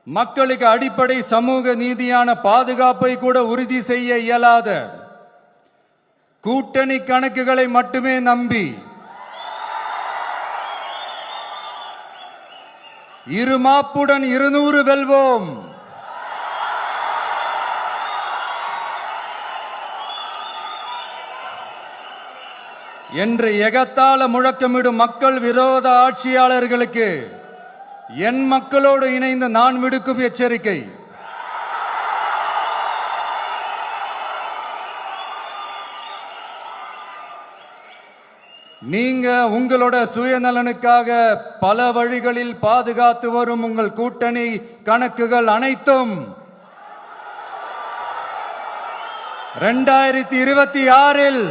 மக்களுக்கு அடிப்படை சமூக நீதியான பாதுகாப்பை கூட உறுதி செய்ய இயலாத கூட்டணி கணக்குகளை மட்டுமே நம்பி இருமாப்புடன் 200 வெல்வோம். என்று எகத்தால முழக்கமிடும் மக்கள் விரோத ஆட்சியாளர்களுக்கு என் மக்களோடு இணைந்து நான் விடுக்கும் எச்சரிக்கை, நீங்க உங்களோட சுயநலனுக்காக பல வழிகளில் பாதுகாத்து வரும் உங்கள் கூட்டணி கணக்குகள் அனைத்தும் 2026